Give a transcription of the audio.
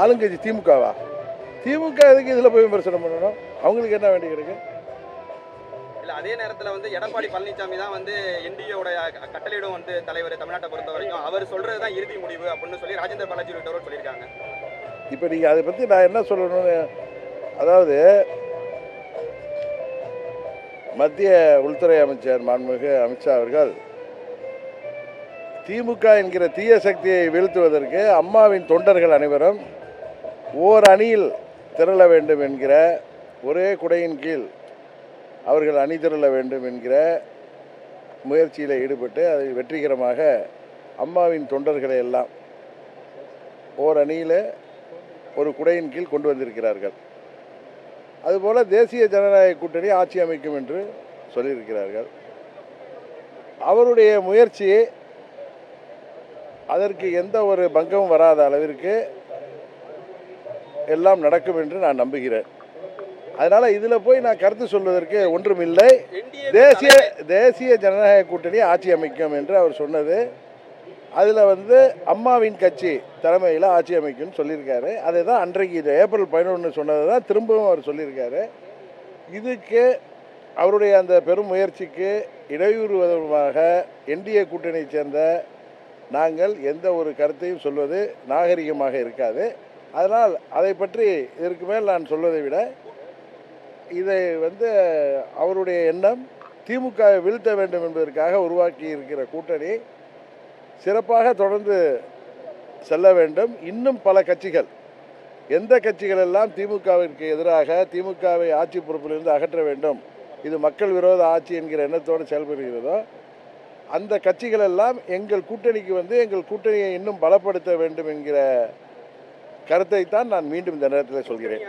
ஆளுங்கட்சி திமுகவா? திமுக எதுக்கு இதில் போய் விமர்சனம் பண்ணணும்? அவங்களுக்கு என்ன வேண்டி இருக்கு? இல்ல அதே நேரத்தில் வந்து எடப்பாடி பழனிசாமி தான் வந்து என்டிஏவோட கட்டளையிடும் வந்து தலைவர் தமிழ்நாட்டை பொறுத்த வரைக்கும் அவர் சொல்றது தான் இறுதி முடிவு அப்படின்னு சொல்லி ராஜேந்திர பாலாஜி உள்ளிட்டவர் சொல்லியிருக்காங்க. இப்போ நீங்கள் அதை பற்றி நான் என்ன சொல்லணும்னு, அதாவது மத்திய உள்துறை அமைச்சர் மாண்புமிகு அமித்ஷா அவர்கள் திமுக என்கிற தீய சக்தியை வீழ்த்துவதற்கு அம்மாவின் தொண்டர்கள் அனைவரும் ஓர் அணியில் திரள வேண்டும் என்கிற ஒரே குடையின் கீழ் அவர்கள் அணி திரள வேண்டும் என்கிற முயற்சியில் ஈடுபட்டு அதை வெற்றிகரமாக அம்மாவின் தொண்டர்களை எல்லாம் ஓர் அணியில் ஒரு குடையின் கீழ் கொண்டு வந்திருக்கிறார்கள். அதுபோல் தேசிய ஜனநாயக கூட்டணி ஆட்சி அமைக்கும் என்று சொல்லியிருக்கிறார்கள். அவருடைய முயற்சி அதற்கு எந்த ஒரு பங்கமும் வராத அளவிற்கு எல்லாம் நடக்கும் என்று நான் நம்புகிறேன். அதனால் இதில் போய் நான் கருத்து சொல்வதற்கு ஒன்றுமில்லை. தேசிய ஜனநாயக கூட்டணி ஆட்சி அமைக்கும் என்று அவர் சொன்னது, அதில் வந்து அம்மாவின் கட்சி தலைமையில் ஆட்சி அமைக்கும்னு சொல்லியிருக்காரு. அதை தான் அன்றைக்கு இது ஏப்ரல் 11 சொன்னதை தான் திரும்பவும் அவர் சொல்லியிருக்காரு. இதுக்கு அவருடைய அந்த பெரும் முயற்சிக்கு இடையூறுவதற்காக என்டிஏ கூட்டணியைச் சேர்ந்த நாங்கள் எந்த ஒரு கருத்தையும் சொல்வது நாகரிகமாக இருக்காது. அதனால் அதை பற்றி இதற்கு மேல் நான் சொல்வதை விட, இதை வந்து அவருடைய எண்ணம் திமுகவை வீழ்த்த வேண்டும் என்பதற்காக உருவாக்கி இருக்கிற கூட்டணி சிறப்பாக தொடர்ந்து செல்ல வேண்டும். இன்னும் பல கட்சிகள், எந்த கட்சிகள் எல்லாம் திமுகவிற்கு எதிராக திமுகவை ஆட்சி பொறுப்பிலிருந்து அகற்ற வேண்டும், இது மக்கள் விரோத ஆட்சி என்கிற எண்ணத்தோடு செயல்படுகிறதோ அந்த கட்சிகள் எல்லாம் எங்கள் கூட்டணிக்கு வந்து எங்கள் கூட்டணியை இன்னும் பலப்படுத்த வேண்டும் என்கிற கருத்தை தான் நான் மீண்டும் இந்த நேரத்தில் சொல்கிறேன்.